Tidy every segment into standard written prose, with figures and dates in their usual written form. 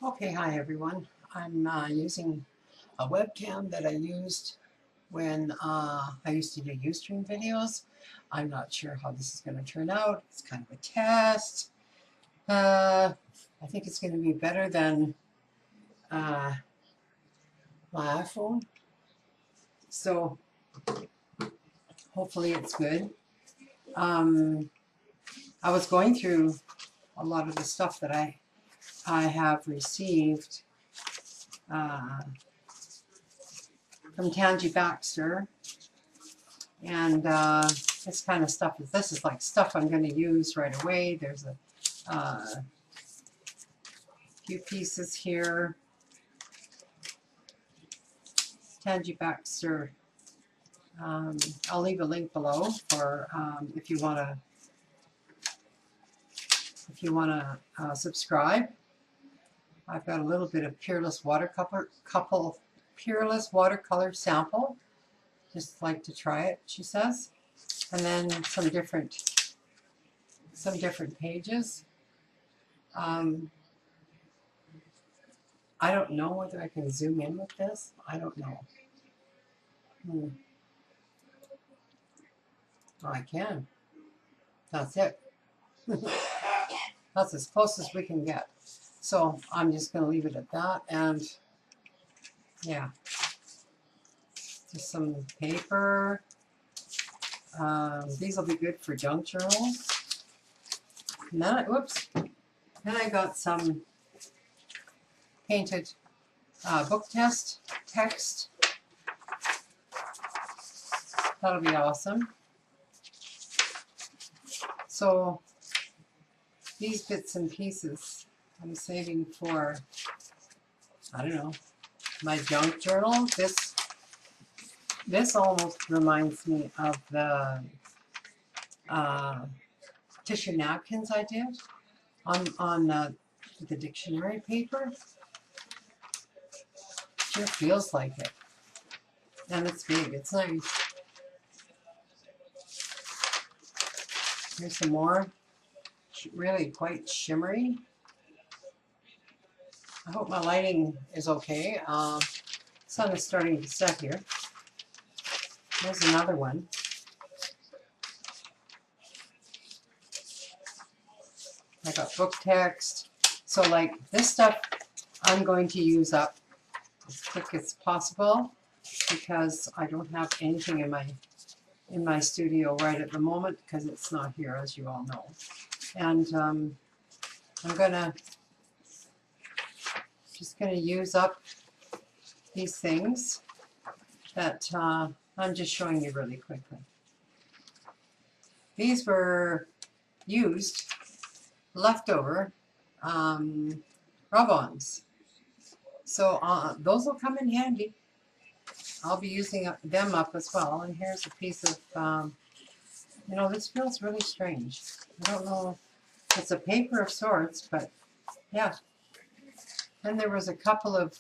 Okay, hi everyone. I'm using a webcam that I used when I used to do Ustream videos. I'm not sure how this is going to turn out. It's kind of a test. I think it's going to be better than my iPhone. So hopefully it's good. I was going through a lot of the stuff that I have received from Tangi Baxter, and this kind of stuff is like stuff I'm going to use right away. There's a few pieces here. Tangi Baxter. I'll leave a link below for if you want to subscribe. I've got a little bit of Peerless watercolor sample. Just like to try it, she says, and then some different pages. I don't know whether I can zoom in with this. I don't know. Oh, I can. That's it. That's as close as we can get. So I'm just going to leave it at that. And yeah, just some paper. These will be good for junk journals. And then, then I got some painted book text. That'll be awesome. So these bits and pieces I'm saving for, I don't know, my junk journal. This almost reminds me of the tissue napkins I did on the dictionary paper. Sure feels like it. And it's big. It's nice. Here's some more. Really quite shimmery. I hope my lighting is okay. Sun is starting to set here. There's another one. I got book text. So like this stuff I'm going to use up as quick as possible because I don't have anything in my studio right at the moment because it's not here, as you all know. And I'm just gonna use up these things that I'm just showing you really quickly. These were used leftover rub-ons, so those will come in handy. I'll be using them up as well. And here's a piece of you know, this feels really strange. I don't know, it's a paper of sorts, but yeah. Then there was a couple of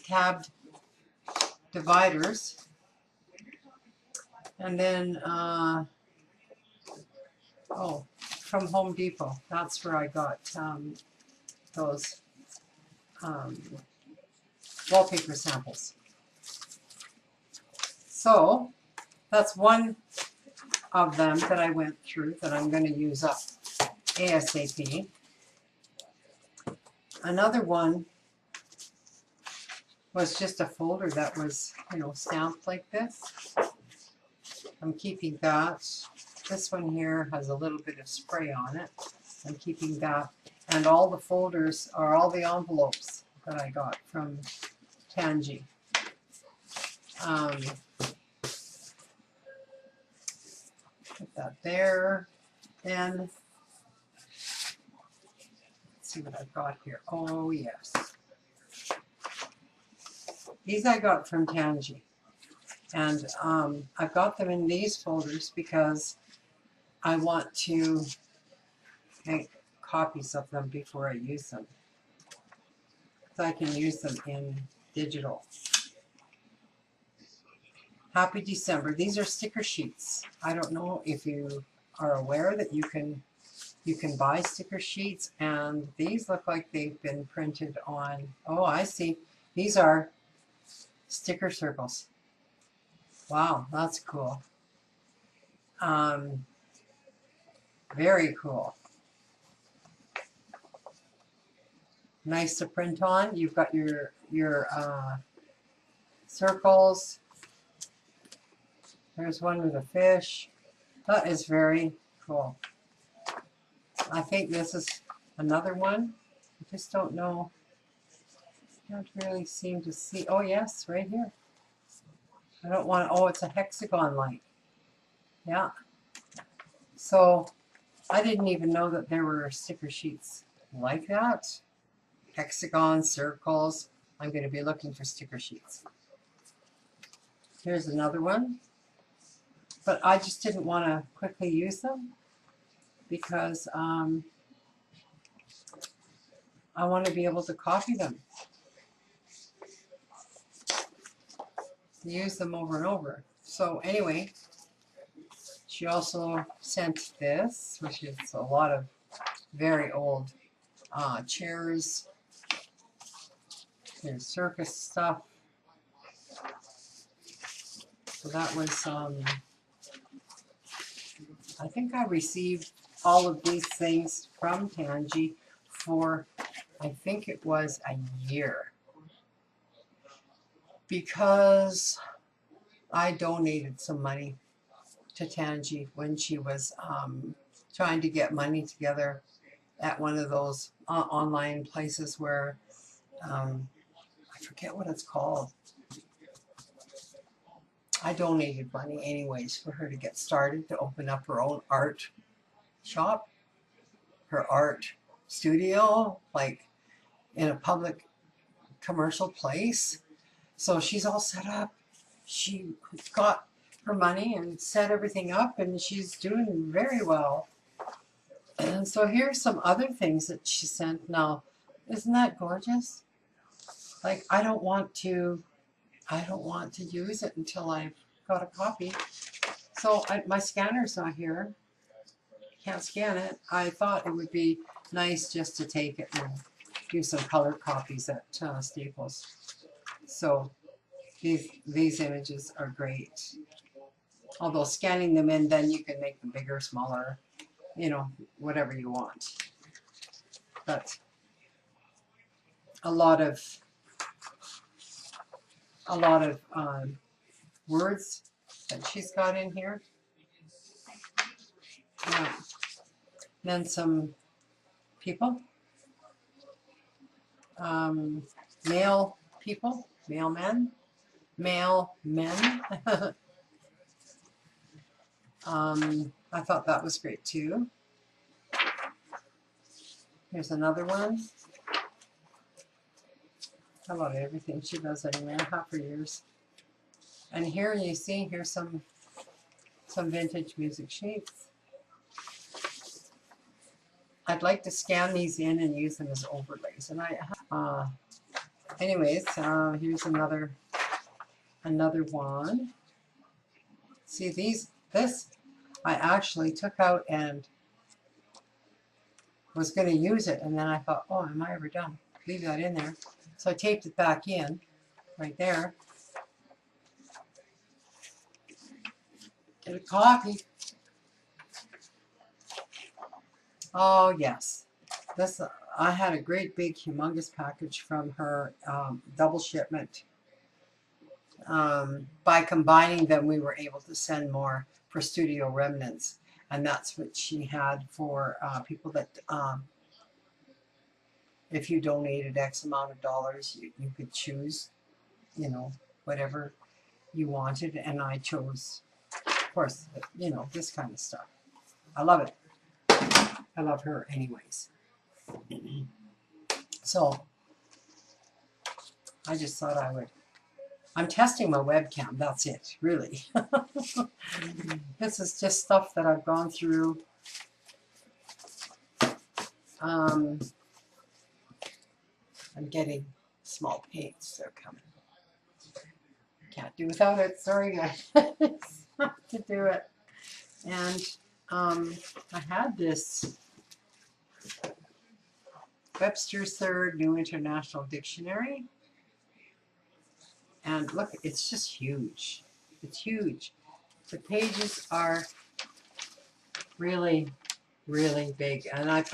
tabbed dividers, and then oh, from Home Depot. That's where I got those wallpaper samples. So that's one of them that I went through that I'm going to use up ASAP. Another one was just a folder that was, you know, stamped like this. I'm keeping that. This one here has a little bit of spray on it. I'm keeping that. And all the folders are all the envelopes that I got from Tangi. Put that there. Then let's see what I've got here. Oh yes. These I got from Tangi. And I've got them in these folders because I want to make copies of them before I use them. So I can use them in digital. Happy December. These are sticker sheets. I don't know if you are aware that you can You can buy sticker sheets, and these look like they've been printed on, oh, I see. These are sticker circles. Wow, that's cool. Very cool. Nice to print on. You've got your circles. There's one with a fish. That is very cool. I think this is another one. I just don't know. Can't really seem to see. Oh yes, right here. I don't want to, oh, it's a hexagon light. Yeah. So I didn't even know that there were sticker sheets like that. Hexagons, circles. I'm going to be looking for sticker sheets. Here's another one. But I just didn't want to quickly use them because I want to be able to copy them. Use them over and over. So anyway, she also sent this, which is a lot of very old chairs. There's circus stuff. So that was, I think I received all of these things from Tangi for, I think it was a year. Because I donated some money to Tangi when she was trying to get money together at one of those online places where I forget what it's called. I donated money anyways for her to get started, to open up her own art shop, her art studio, like in a public commercial place. So she's all set up. She got her money and set everything up, and she's doing very well. And so here's some other things that she sent. Now, isn't that gorgeous? Like, I don't want to use it until I've got a copy. So my scanner's not here. Can't scan it. I thought it would be nice just to take it and do some color copies at Staples. So these images are great. Although scanning them in, then you can make them bigger, smaller, you know, whatever you want. But a lot of words that she's got in here. Yeah. Then some people, male people, male men. I thought that was great too. Here's another one. I love everything she does anyway. I have for years. And here you see, here's some vintage music sheets. I'd like to scan these in and use them as overlays. And anyways, here's another one. See this I actually took out and was going to use it, and then I thought, oh, am I ever done? Leave that in there. So I taped it back in, right there. Get a copy. Oh yes, this I had a great big humongous package from her, double shipment. By combining them, we were able to send more for Studio Remnants, and that's what she had for people that if you donated X amount of dollars, you could choose, you know, whatever you wanted, and I chose, of course, you know, this kind of stuff. I love it. I love her anyways. So I just thought I would. I'm testing my webcam, that's it, really. This is just stuff that I've gone through. I'm getting small paints, they're coming. Can't do without it, sorry guys. Have to do it. And I had this Webster's Third New International Dictionary. And look, it's just huge. It's huge. The pages are really, really big. And I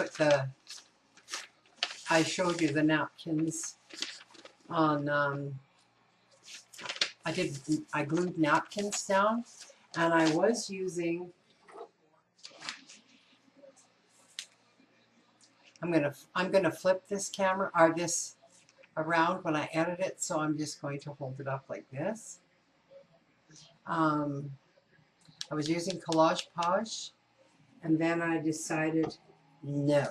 showed you the napkins on, I glued napkins down, and I was using, I'm gonna flip this camera, or this around when I edit it, so I'm just going to hold it up like this. I was using Collage Posh, and then I decided no.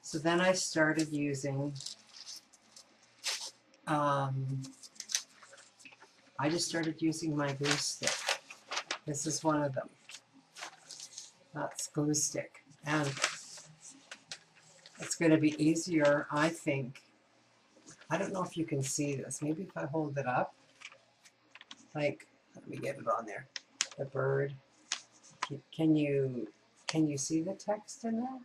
So then I started using, I just started using my glue stick. This is one of them. That's glue stick. And it's going to be easier, I think. I don't know if you can see this. Maybe if I hold it up. Like, let me get it on there. The bird. Can you see the text in there?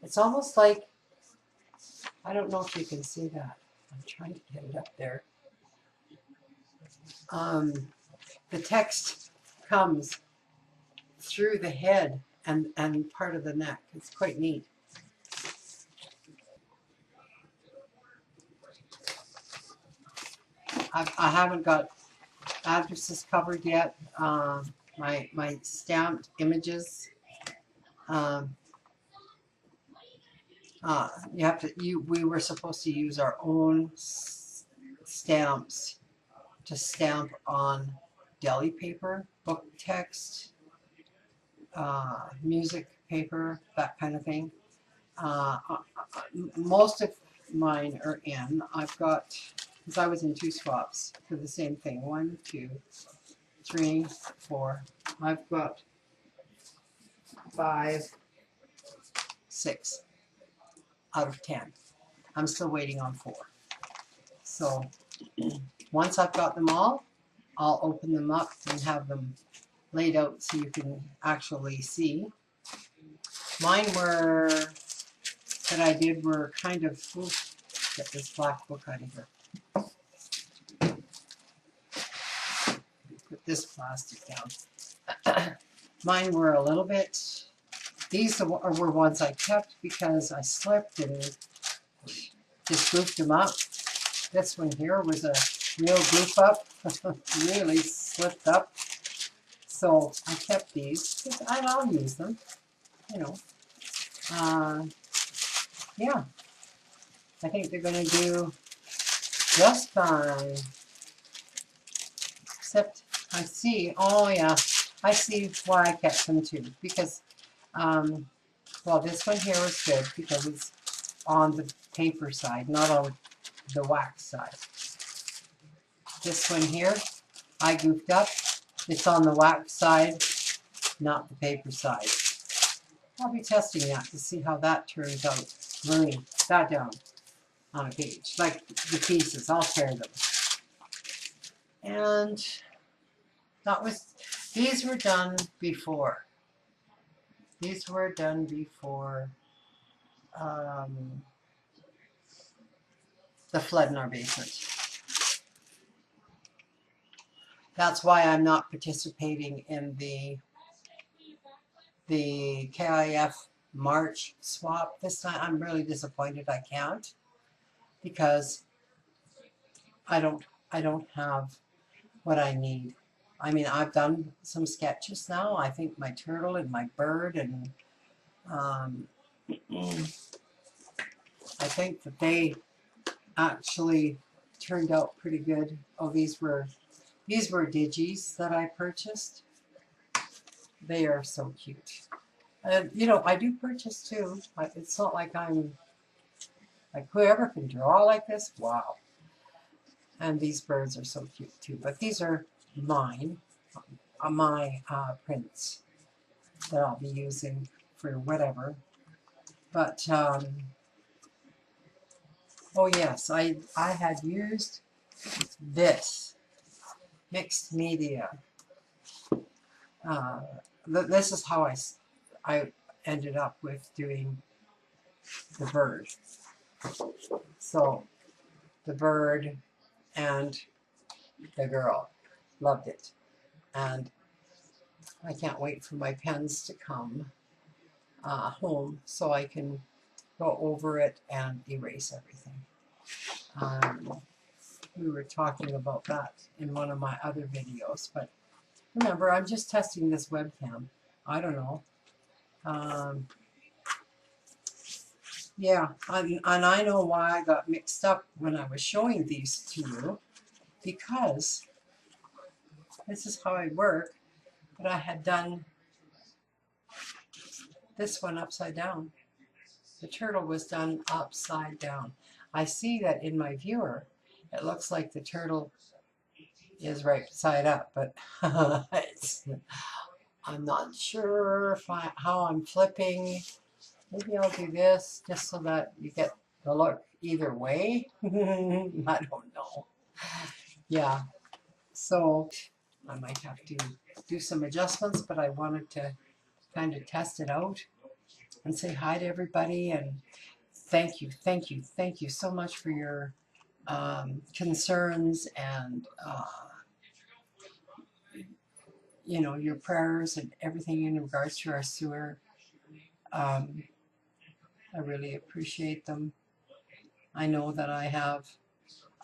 It's almost like, I don't know if you can see that. I'm trying to get it up there. The text comes through the head and part of the neck. It's quite neat. I haven't got addresses covered yet. My stamped images. We were supposed to use our own stamps to stamp on deli paper, book text, music paper, that kind of thing. Most of mine are in. I've got, because I was in 2 swaps for the same thing. 1, 2, 3, 4. I've got 5, 6 out of 10. I'm still waiting on 4. So once I've got them all, I'll open them up and have them laid out so you can actually see. Mine were, that I did were kind of, get this black book out of here. Put this plastic down. Mine were a little bit, these were ones I kept because I slipped and just goofed them up. This one here was a real goof up, really slipped up. So I kept these, and I'll use them, you know. Yeah, I think they're going to do just fine. Except I see, oh yeah, I see why I kept them too. Because, well, this one here is good because it's on the paper side, not on the wax side. This one here, I goofed up. It's on the wax side, not the paper side. I'll be testing that to see how that turns out. Gluing that down on a page, like the pieces, I'll tear them. And that was, these were done before. These were done before the flood in our basement. That's why I'm not participating in the KIF March swap this time. I'm really disappointed I can't, because I don't have what I need. I mean, I've done some sketches now. I think my turtle and my bird, and I think that they actually turned out pretty good. Oh, these were digis that I purchased. They are so cute. And you know, I do purchase too. It's not like I'm like, whoever can draw like this, wow. And these birds are so cute too. But these are mine, my prints that I'll be using for whatever. But oh yes, I had used this mixed media. This is how I ended up with doing the bird. So the bird and the girl loved it. And I can't wait for my pens to come home so I can go over it and erase everything. We were talking about that in one of my other videos, but remember, I'm just testing this webcam. I don't know. Yeah, and I know why I got mixed up when I was showing these to you, because this is how I work, but I had done this one upside down. The turtle was done upside down. I see that in my viewer. It looks like the turtle is right side up, but I'm not sure if how I'm flipping. Maybe I'll do this just so that you get the look either way. I don't know. Yeah, so I might have to do some adjustments, but I wanted to kind of test it out and say hi to everybody, and thank you so much for your concerns and you know, your prayers and everything in regards to our sewer. I really appreciate them. I know that I have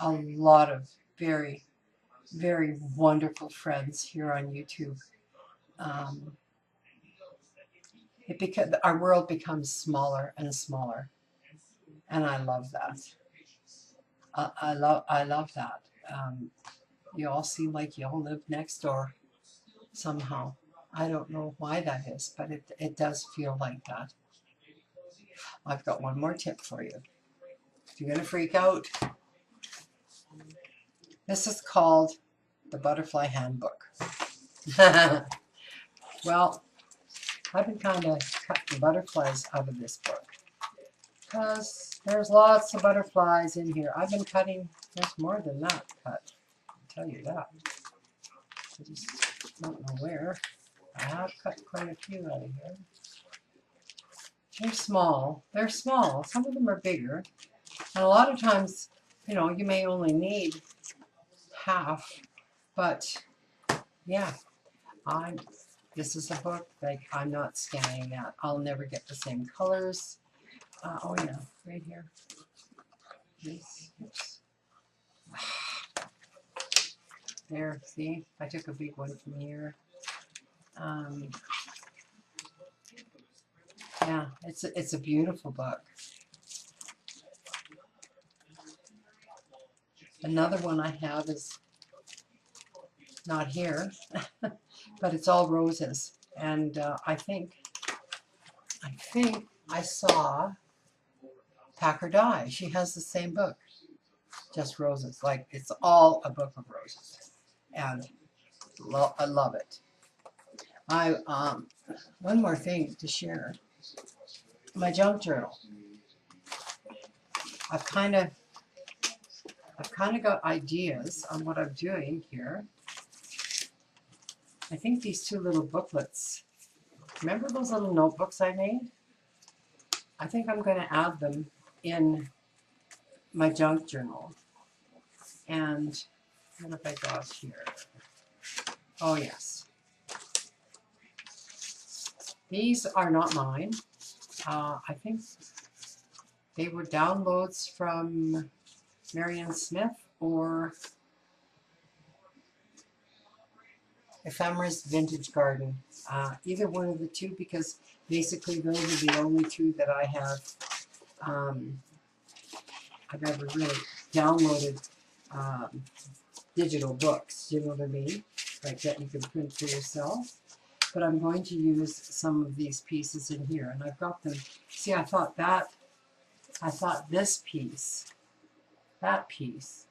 a lot of very, very wonderful friends here on YouTube. Our world becomes smaller and smaller, and I love that. I love that. You all seem like you all live next door somehow. I don't know why that is, but it does feel like that. I've got one more tip for you. If you're going to freak out, this is called the Butterfly Handbook. Well, I've been kind of cutting the butterflies out of this book because there's lots of butterflies in here. I've been cutting, there's more than that cut, I'll tell you that. I just don't know where. I have cut quite a few out of here. They're small. They're small. Some of them are bigger. And a lot of times, you know, you may only need half. But, yeah, this is a book like I'm not scanning that. I'll never get the same colors. Oh, yeah, right here. This, oops. There, see? I took a big one from here. Yeah, it's a beautiful book. Another one I have is not here, but it's all roses. And I think I saw Packer Die. She has the same book, just roses. Like, it's all a book of roses, and I love it. One more thing to share. My junk journal. I've kind of got ideas on what I'm doing here. I think these two little booklets, remember those little notebooks I made? I think I'm going to add them in my junk journal. And what have I got here? Oh, yes. These are not mine. I think they were downloads from Marion Smith or Ephemera's Vintage Garden. Either one of the two, because basically those are the only two that I have I've ever really downloaded digital books, you know what I mean? Like that you can print for yourself. But I'm going to use some of these pieces in here, and I've got them. See, I thought this piece, that piece,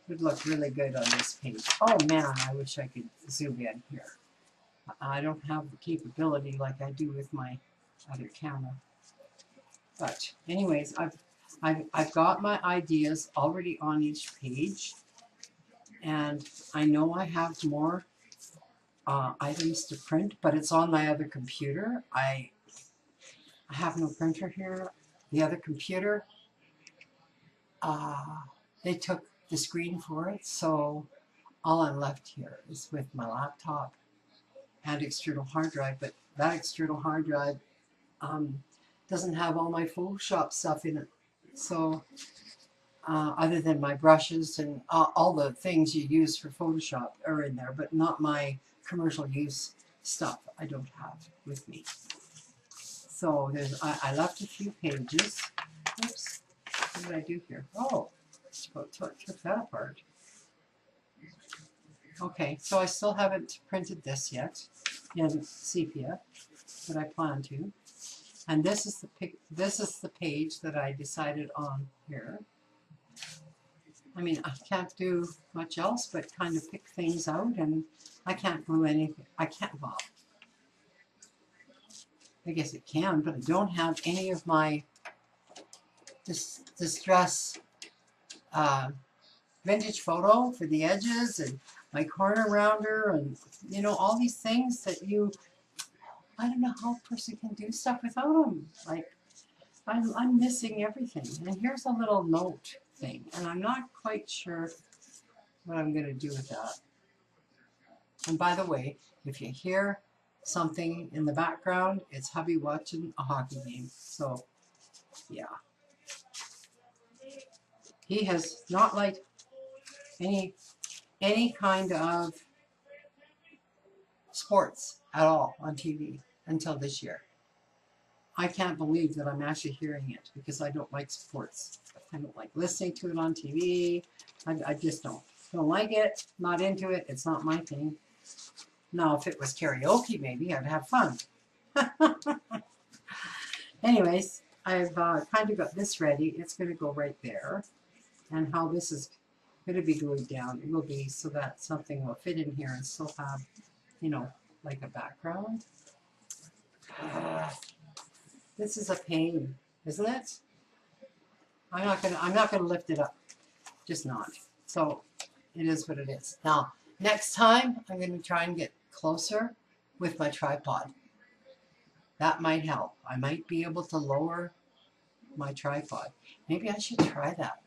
would look really good on this page. Oh man, I wish I could zoom in here. I don't have the capability like I do with my other camera. But anyways, I've got my ideas already on each page, and I know I have more items to print, but it's on my other computer. I have no printer here. the other computer, they took the screen for it, so all I'm left here is with my laptop and external hard drive, but that external hard drive doesn't have all my Photoshop stuff in it. So other than my brushes and all the things you use for Photoshop are in there, but not my commercial use stuff I don't have with me. So there's, I left a few pages. Oops, what did I do here? Oh, took that apart. Okay, so I still haven't printed this yet in sepia, but I plan to. And this is the page that I decided on here. I mean, I can't do much else but kind of pick things out, and I can't glue anything. I can't, well, I guess it can, but I don't have any of my distress vintage photo for the edges and my corner rounder and, you know, all these things that you, I don't know how a person can do stuff without them. Like, I'm missing everything. And here's a little note thing, and I'm not quite sure what I'm going to do with that. And by the way, if you hear something in the background, it's hubby watching a hockey game. So, yeah. He has not liked any kind of sports at all on TV until this year. I can't believe that I'm actually hearing it because I don't like sports. I don't like listening to it on TV. I just don't like it, not into it. It's not my thing. Now, if it was karaoke, maybe I'd have fun. Anyways, I've kind of got this ready. It's going to go right there. And how this is going to be glued down, it will be so that something will fit in here and still have, you know, like a background. This is a pain, isn't it? I'm not gonna lift it up, just not. So it is what it is. Now, next time I'm going to try and get closer with my tripod. That might help. I might be able to lower my tripod. Maybe I should try that.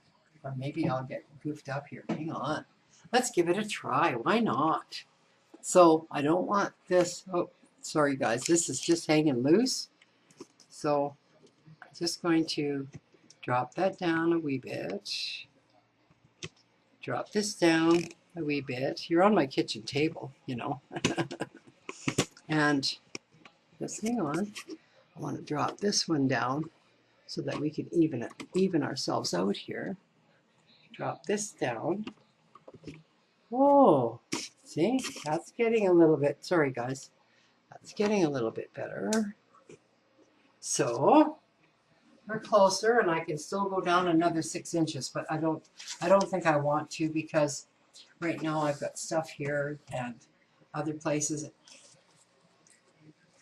Or maybe I'll get goofed up here. Hang on. Let's give it a try. Why not? So I don't want this. Oh, sorry guys. This is just hanging loose. So I'm just going to drop that down a wee bit. Drop this down a wee bit. You're on my kitchen table, you know. And just hang on. I want to drop this one down so that we can even ourselves out here. Drop this down. Oh, see, that's getting a little bit, sorry guys, that's getting a little bit better. So we're closer, and I can still go down another 6 inches, but I don't think I want to, because right now I've got stuff here and other places.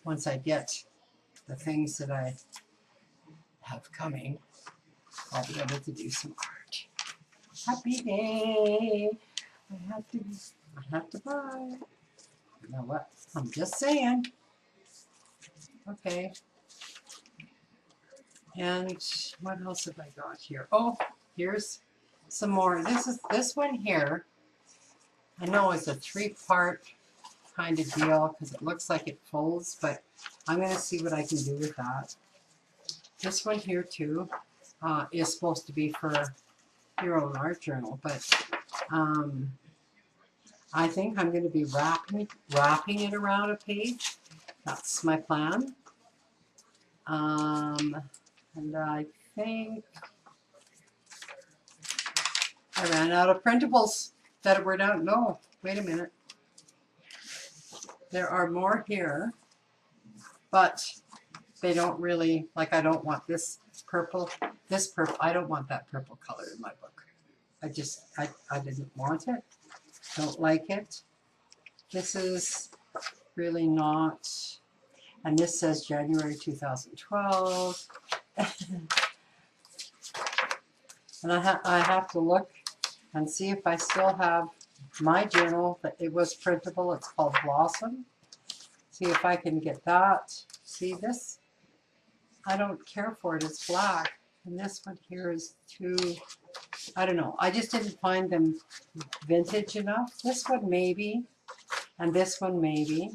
Once I get the things that I have coming, I'll be able to do some art. Happy day! I have to buy. You know what? I'm just saying. Okay. And what else have I got here? Oh, here's some more. This one here. I know it's a 3-part kind of deal because it looks like it folds, but I'm going to see what I can do with that. This one here too is supposed to be for your own art journal, but I think I'm going to be wrapping it around a page. That's my plan. And I think I ran out of printables that were down. No, wait a minute. There are more here, but they don't really, like, I don't want this purple. I don't want that purple color in my book. I didn't want it. Don't like it. This is really not, and this says January 2012. And I have to look and see if I still have my journal that it was printable. It's called Blossom. See if I can get that. See this? I don't care for it. It's black. And this one here is too, I don't know. I just didn't find them vintage enough. This one maybe, and this one maybe.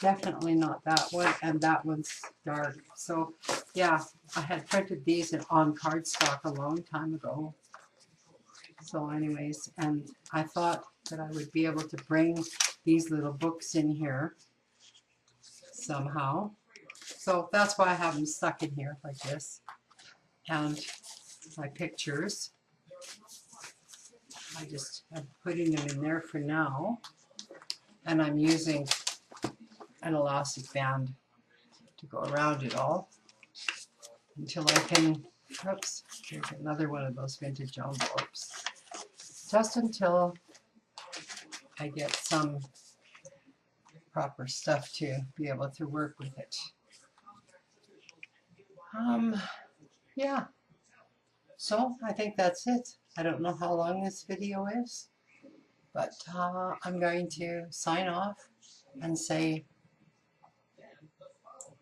Definitely not that one, and that one's dark. So yeah, I had printed these on cardstock a long time ago. So anyways, and I thought that I would be able to bring these little books in here somehow. So that's why I have them stuck in here like this. And my pictures, I'm putting them in there for now. And I'm using an elastic band to go around it all until I can, oops, here's another one of those vintage envelopes. Just until I get some proper stuff to be able to work with it. Yeah, so I think that's it. I don't know how long this video is, but I'm going to sign off and say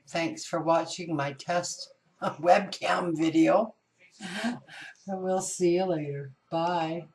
thanks for watching my test webcam video. And we'll see you later. Bye.